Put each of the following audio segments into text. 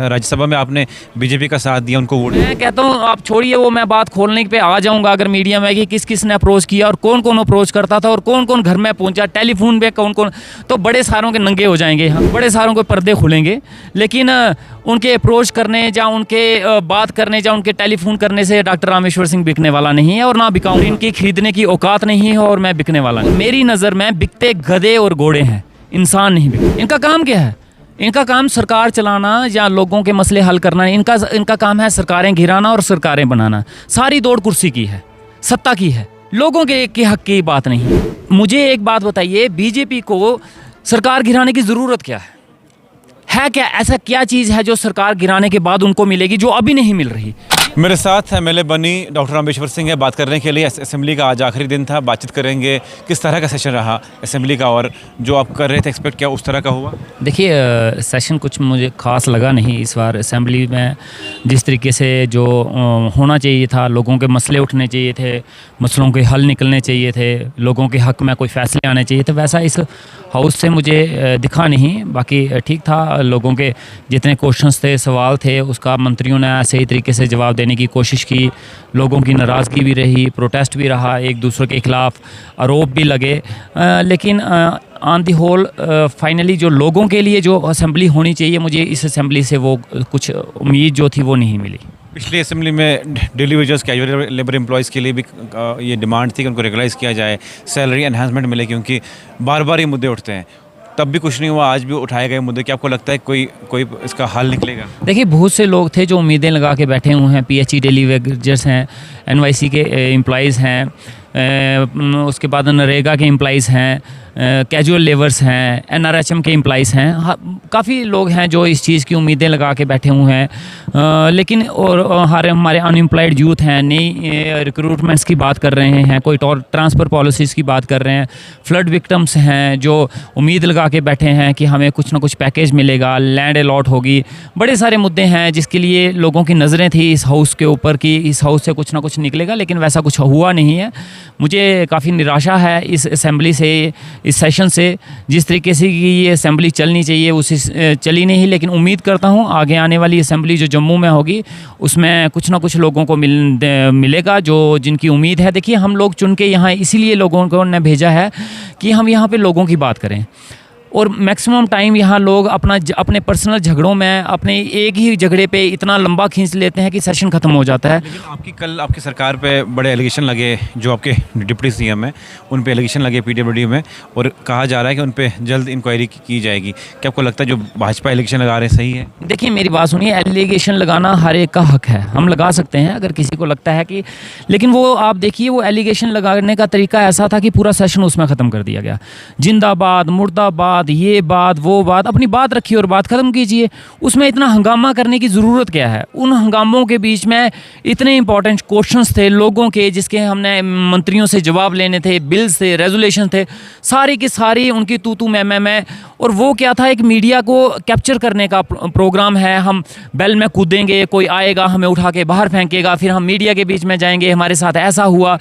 राज्यसभा में आपने बीजेपी का साथ दिया, उनको वोट। मैं कहता हूँ आप छोड़िए वो, मैं बात खोलने पे आ जाऊंगा अगर मीडिया में कि किस किस ने अप्रोच किया और कौन कौन अप्रोच करता था और कौन कौन घर में पहुंचा, टेलीफोन पे कौन कौन, तो बड़े सारों के नंगे हो जाएंगे हम, बड़े सारों के पर्दे खुलेंगे। लेकिन उनके अप्रोच करने या उनके बात करने या उनके टेलीफोन करने से डॉक्टर रामेश्वर सिंह बिकने वाला नहीं है और ना बिकाऊँ। इनकी खरीदने की औकात नहीं है और मैं बिकने वाला नहीं। मेरी नज़र में बिकते गधे और घोड़े हैं, इंसान नहीं बिकते। इनका काम क्या है? इनका काम सरकार चलाना या लोगों के मसले हल करना। इनका काम है सरकारें गिराना और सरकारें बनाना। सारी दौड़ कुर्सी की है, सत्ता की है, लोगों के हक की बात नहीं। मुझे एक बात बताइए, बीजेपी को सरकार गिराने की ज़रूरत क्या है क्या? ऐसा क्या चीज़ है जो सरकार गिराने के बाद उनको मिलेगी जो अभी नहीं मिल रही? मेरे साथ एमएलए बनी डॉक्टर रामेश्वर सिंह है, बात करने के लिए। असेंबली का आज आखिरी दिन था, बातचीत करेंगे किस तरह का सेशन रहा असेंबली का और जो आप कर रहे थे एक्सपेक्ट क्या उस तरह का हुआ? देखिए सेशन कुछ मुझे ख़ास लगा नहीं इस बार असेंबली में। जिस तरीके से जो होना चाहिए था, लोगों के मसले उठने चाहिए थे, मसलों के हल निकलने चाहिए थे, लोगों के हक़ में कोई फ़ैसले आने चाहिए थे, वैसा इस हाउस से मुझे दिखा नहीं। बाकी ठीक था, लोगों के जितने क्वेश्चंस थे, सवाल थे, उसका मंत्रियों ने सही तरीके से जवाब देने की कोशिश की। लोगों की नाराज़गी भी रही, प्रोटेस्ट भी रहा, एक दूसरे के ख़िलाफ़ आरोप भी लगे, लेकिन ऑन दी होल फाइनली जो लोगों के लिए जो असेंबली होनी चाहिए, मुझे इस असेंबली से वो कुछ उम्मीद जो थी वो नहीं मिली। पिछली असेंबली में daily wagers casual labour employees के लिए भी ये डिमांड थी कि उनको रेगुलाइज़ किया जाए, सैलरी एनहांसमेंट मिले, क्योंकि बार बार ये मुद्दे उठते हैं। तब भी कुछ नहीं हुआ, आज भी उठाए गए मुद्दे। क्या आपको लगता है कोई इसका हल निकलेगा? देखिए बहुत से लोग थे जो उम्मीदें लगा के बैठे हुए हैं। पीएचई डेली वेजर्स हैं, एनवाईसी के एम्प्लॉइज़ हैं, उसके बाद नरेगा के एम्प्लॉइज़ हैं, कैजुअल लेबर्स हैं, एनआरएचएम के एम्प्लॉइज़ हैं। काफ़ी लोग हैं जो इस चीज़ की उम्मीदें लगा के बैठे हुए हैं। लेकिन और हमारे अनएम्प्लॉयड यूथ हैं, नई रिक्रूटमेंट्स की बात कर रहे हैं, कोई ट्रांसफ़र पॉलिसीज़ की बात कर रहे हैं, फ्लड विक्टम्स हैं जो उम्मीद लगा के बैठे हैं कि हमें कुछ ना कुछ पैकेज मिलेगा, लैंड अलॉट होगी। बड़े सारे मुद्दे हैं जिसके लिए लोगों की नज़रें थी इस हाउस के ऊपर कि इस हाउस से कुछ ना कुछ निकलेगा, लेकिन वैसा कुछ हुआ नहीं है। मुझे काफ़ी निराशा है इस असेंबली से, इस सेशन से। जिस तरीके से कि ये असेंबली चलनी चाहिए उसी चली नहीं, लेकिन उम्मीद करता हूँ आगे आने वाली असेंबली जो जम्मू में होगी उसमें कुछ ना कुछ लोगों को मिलेगा जो जिनकी उम्मीद है। देखिए हम लोग चुन के यहाँ इसीलिए लोगों को ने भेजा है कि हम यहाँ पे लोगों की बात करें, और मैक्सिमम टाइम यहाँ लोग अपने पर्सनल झगड़ों में अपने एक ही झगड़े पे इतना लंबा खींच लेते हैं कि सेशन ख़त्म हो जाता है। लेकिन कल आपकी सरकार पे बड़े एलिगेशन लगे, जो आपके डिप्टी सीएम हैं उन पे एलिगेशन लगे पीडब्ल्यूडी में, और कहा जा रहा है कि उन पे जल्द इंक्वायरी की जाएगी। क्या आपको लगता है जो भाजपा एलिगेशन लगा रहे हैं सही है? देखिए मेरी बात सुनिए, एलिगेशन लगाना हर एक का हक है, हम लगा सकते हैं अगर किसी को लगता है कि, लेकिन वो आप देखिए वो एलिगेशन लगाने का तरीका ऐसा था कि पूरा सेशन उसमें ख़त्म कर दिया गया। जिंदाबाद, मुर्दाबाद, ये बात वो बात, अपनी बात रखिए और बात ख़त्म कीजिए। उसमें इतना हंगामा करने की ज़रूरत क्या है? उन हंगामों के बीच में इतने इंपॉर्टेंट क्वेश्चंस थे लोगों के, जिसके हमने मंत्रियों से जवाब लेने थे, बिल्स थे, रेजोल्यूशन थे, सारी की सारी उनकी तू मैं। और वो क्या था, एक मीडिया को कैप्चर करने का प्रोग्राम है। हम बेल में कूदेंगे, कोई आएगा हमें उठा के बाहर फेंकेगा, फिर हम मीडिया के बीच में जाएंगे, हमारे साथ ऐसा हुआ।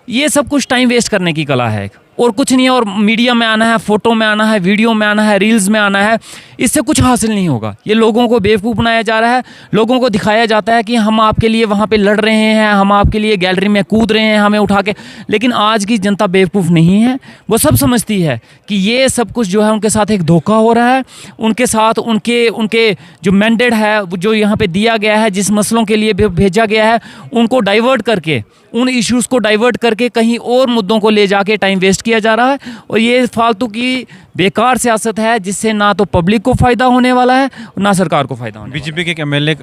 ये सब कुछ टाइम वेस्ट करने की कला है और कुछ नहीं है। और मीडिया में आना है, फ़ोटो में आना है, वीडियो में आना है, रील्स में आना है, इससे कुछ हासिल नहीं होगा। ये लोगों को बेवकूफ़ बनाया जा रहा है। लोगों को दिखाया जाता है कि हम आपके लिए वहाँ पे लड़ रहे हैं, हम आपके लिए गैलरी में कूद रहे हैं हमें उठा के। लेकिन आज की जनता बेवकूफ़ नहीं है, वो सब समझती है कि ये सब कुछ जो है उनके साथ एक धोखा हो रहा है। उनके साथ उनके जो मैंडेट है, जो यहाँ पर दिया गया है, जिस मसलों के लिए भेजा गया है, उनको डाइवर्ट करके, उन इश्यूज़ को डाइवर्ट करके कहीं और मुद्दों को ले जाके टाइम वेस्ट किया जा रहा है। और ये फालतू की बेकार सियासत है जिससे ना तो पब्लिक को फ़ायदा होने वाला है और ना सरकार को फ़ायदा होने वाला है। बीजेपी के एक एमएलए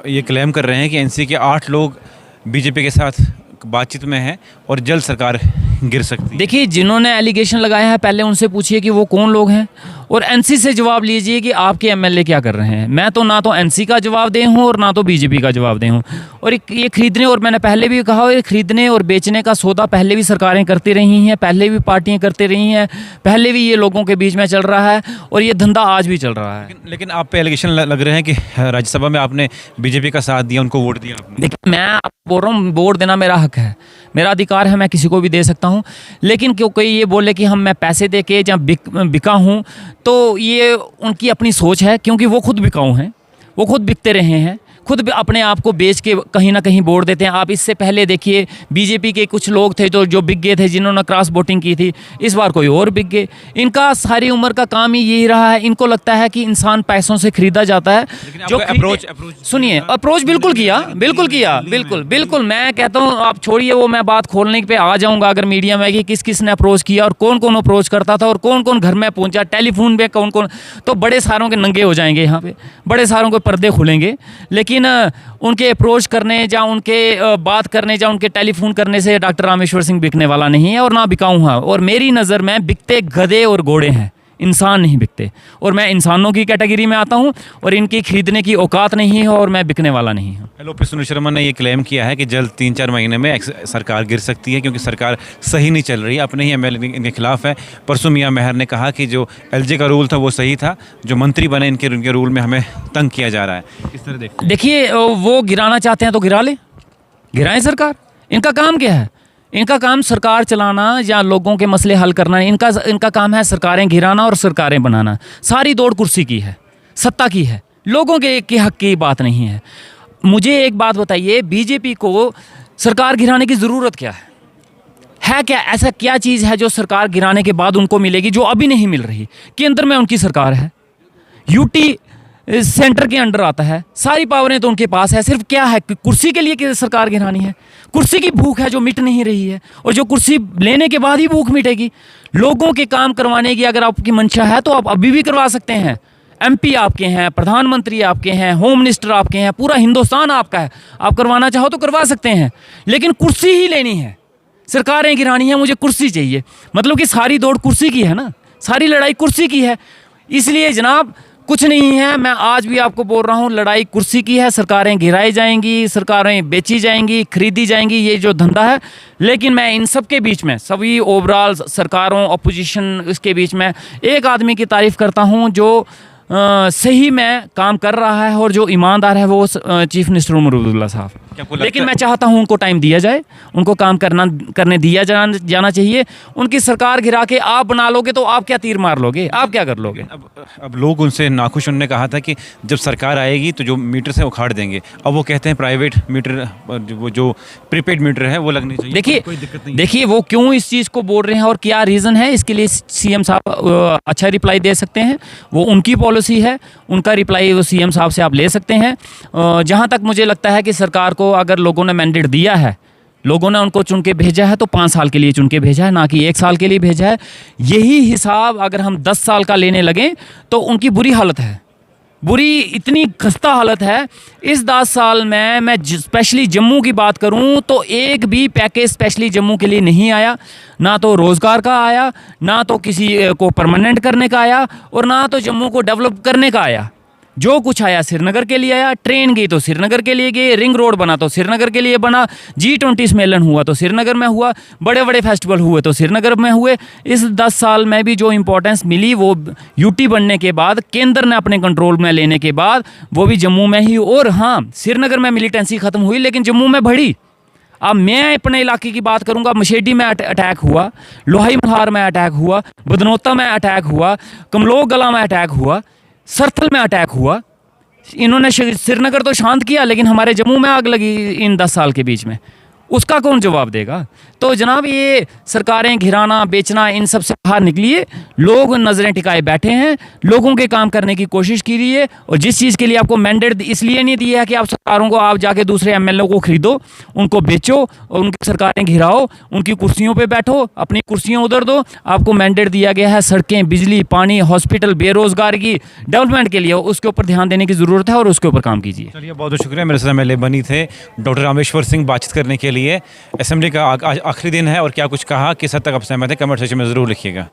ये क्लेम कर रहे हैं कि एनसी के 8 लोग बीजेपी के साथ बातचीत में हैं और जल्द सरकार गिर सकती है। देखिए जिन्होंने एलिगेशन लगाया है पहले उनसे पूछिए कि वो कौन लोग हैं, और एनसी से जवाब लीजिए कि आपके एमएलए क्या कर रहे हैं। मैं तो ना तो एनसी का जवाब दे हूँ और ना तो बीजेपी का जवाब दे हूँ। और ये खरीदने, और मैंने पहले भी कहा, ये खरीदने और बेचने का सौदा पहले भी सरकारें करती रही हैं, पहले भी पार्टियां करती रही हैं, पहले भी ये लोगों के बीच में चल रहा है और ये धंधा आज भी चल रहा है। लेकिन आप पे एलिगेशन लग रहे हैं कि राज्यसभा में आपने बीजेपी का साथ दिया, उनको वोट दिया आपने। देखिए मैं बोल रहा हूँ, वोट देना मेरा हक है, मेरा अधिकार है, मैं किसी को भी दे सकता हूँ। लेकिन क्यों कोई ये बोले कि मैं पैसे दे के या बिका हूँ, तो ये उनकी अपनी सोच है, क्योंकि वो खुद बिकाऊ हैं। वो खुद बिकते रहे हैं, खुद भी अपने आप को बेच के कहीं ना कहीं वोट देते हैं। आप इससे पहले देखिए बीजेपी के कुछ लोग थे जो बिक गए थे, जिन्होंने क्रॉस वोटिंग की थी, इस बार कोई और बिक गए। इनका सारी उम्र का काम ही यही रहा है। इनको लगता है कि इंसान पैसों से खरीदा जाता है। जो अप्रोच सुनिए, अप्रोच बिल्कुल किया, बिल्कुल मैं कहता हूँ, आप छोड़िए वो, मैं बात खोलने पे आ जाऊँगा अगर मीडिया में कि किस किस ने अप्रोच किया और कौन कौन अप्रोच करता था और कौन कौन घर में पहुँचा, टेलीफोन पे कौन कौन, तो बड़े सारों के नंगे हो जाएंगे यहाँ पे, बड़े सारों के पर्दे खुलेंगे। लेकिन उनके अप्रोच करने या उनके बात करने या उनके टेलीफोन करने से डॉक्टर रामेश्वर सिंह बिकने वाला नहीं है और ना बिकाऊँ। हाँ, और मेरी नज़र में बिकते गधे और घोड़े हैं, इंसान नहीं बिकते। और मैं इंसानों की कैटेगरी में आता हूँ और इनकी खरीदने की औकात नहीं है और मैं बिकने वाला नहीं हूँ। एलओपी सुनील शर्मा ने ये क्लेम किया है कि जल्द 3-4 महीने में सरकार गिर सकती है क्योंकि सरकार सही नहीं चल रही, अपने ही एमएलए इनके खिलाफ है। परसों मियां मेहर ने कहा कि जो एलजे का रूल था वो सही था, जो मंत्री बने उनके रूल में हमें तंग किया जा रहा है। किस तरह देखते हैं? देखिए, वो गिराना चाहते हैं तो गिरा ले, गिराएं सरकार। इनका काम क्या है? इनका काम सरकार चलाना या लोगों के मसले हल करना। इनका काम है सरकारें गिराना और सरकारें बनाना। सारी दौड़ कुर्सी की है, सत्ता की है, लोगों के हक की बात नहीं है। मुझे एक बात बताइए, बीजेपी को सरकार गिराने की ज़रूरत क्या है क्या? ऐसा क्या चीज़ है जो सरकार गिराने के बाद उनको मिलेगी जो अभी नहीं मिल रही? केंद्र में उनकी सरकार है, यूटी सेंटर के अंडर आता है, सारी पावरें तो उनके पास है। सिर्फ क्या है, कुर्सी के लिए सरकार गिरानी है? कुर्सी की भूख है जो मिट नहीं रही है, और जो कुर्सी लेने के बाद ही भूख मिटेगी। लोगों के काम करवाने की अगर आपकी मंशा है तो आप अभी भी करवा सकते हैं। एमपी आपके हैं, प्रधानमंत्री आपके हैं, होम मिनिस्टर आपके हैं, पूरा हिंदुस्तान आपका है। आप करवाना चाहो तो करवा सकते हैं, लेकिन कुर्सी ही लेनी है, सरकारें गिरानी है, मुझे कुर्सी चाहिए। मतलब कि सारी दौड़ कुर्सी की है ना, सारी लड़ाई कुर्सी की है। इसलिए जनाब कुछ नहीं है, मैं आज भी आपको बोल रहा हूँ, लड़ाई कुर्सी की है। सरकारें गिराई जाएंगी, सरकारें बेची जाएंगी, खरीदी जाएंगी, ये जो धंधा है। लेकिन मैं इन सब के बीच में, सभी ओवरऑल सरकारों, अपोजिशन, इसके बीच में एक आदमी की तारीफ़ करता हूँ जो सही में काम कर रहा है और जो ईमानदार है, वो चीफ मिनिस्टर उमर अब्दुल्ला साहब। लेकिन मैं चाहता हूं उनको टाइम दिया जाए, उनको काम करने दिया जाना चाहिए। उनकी सरकार गिरा के आप बना लोगे तो आप क्या तीर मार लोगे, आप क्या कर लोगे? अब लोग उनसे नाखुश, उन्होंने कहा था कि जब सरकार आएगी तो जो मीटर से उखाड़ देंगे। अब वो कहते हैं प्राइवेट मीटर, वो जो प्रीपेड मीटर है वो लगनी चाहिए। देखिए वो क्यों इस चीज़ को बोल रहे हैं और क्या रीज़न है, इसके लिए सीएम साहब अच्छा रिप्लाई दे सकते हैं। वो उनकी पॉलिसी है, उनका रिप्लाई वो सीएम साहब से आप ले सकते हैं। जहाँ तक मुझे लगता है कि सरकार को अगर लोगों ने मैंडेट दिया है, लोगों ने उनको चुन के भेजा है, तो 5 साल के लिए चुन के भेजा है, ना कि 1 साल के लिए भेजा है। यही हिसाब अगर हम 10 साल का लेने लगें तो उनकी बुरी हालत है, बुरी, इतनी खस्ता हालत है। इस 10 साल में मैं स्पेशली जम्मू की बात करूं तो एक भी पैकेज स्पेशली जम्मू के लिए नहीं आया। ना तो रोज़गार का आया, ना तो किसी को परमानेंट करने का आया, और ना तो जम्मू को डेवलप करने का आया। जो कुछ आया श्रीनगर के लिए आया। ट्रेन गई तो श्रीनगर के लिए गई, रिंग रोड बना तो श्रीनगर के लिए बना, G20 सम्मेलन हुआ तो श्रीनगर में हुआ, बड़े बड़े फेस्टिवल हुए तो श्रीनगर में हुए। इस 10 साल में भी जो इम्पोर्टेंस मिली वो यूटी बनने के बाद, केंद्र ने अपने कंट्रोल में लेने के बाद, वो भी जम्मू में ही। और हाँ, श्रीनगर में मिलिटेंसी ख़त्म हुई लेकिन जम्मू में बढ़ी। अब मैं अपने इलाके की बात करूंगा, मशेडी में अटैक हुआ, लोहाई महार में अटैक हुआ, बदनौता में अटैक हुआ, कमलोग गला में अटैक हुआ, सरथल में अटैक हुआ। इन्होंने श्रीनगर तो शांत किया, लेकिन हमारे जम्मू में आग लगी इन 10 साल के बीच में। उसका कौन जवाब देगा? तो जनाब ये सरकारें घिराना, बेचना, इन सब से बाहर निकलिए। लोग नज़रें टिकाए बैठे हैं, लोगों के काम करने की कोशिश कीजिए। और जिस चीज़ के लिए आपको मैंडेट इसलिए नहीं दिया है कि आप सरकारों को, आप जाके दूसरे एमएलए को खरीदो, उनको बेचो और उनकी सरकारें घिराओ, उनकी कुर्सियों पे बैठो, अपनी कुर्सियाँ उधर दो। आपको मैंडेट दिया गया है सड़कें, बिजली, पानी, हॉस्पिटल, बेरोजगार की डेवलपमेंट के लिए, उसके ऊपर ध्यान देने की ज़रूरत है और उसके ऊपर काम कीजिए। चलिए, बहुत बहुत शुक्रिया। मेरे साथ एमएलए बनी थे डॉक्टर रामेश्वर सिंह बातचीत करने के लिए। असेंबली का आखिरी दिन है और क्या कुछ कहा, किस हद तक आप सहमत है, कमेंट सेक्शन में ज़रूर लिखिएगा।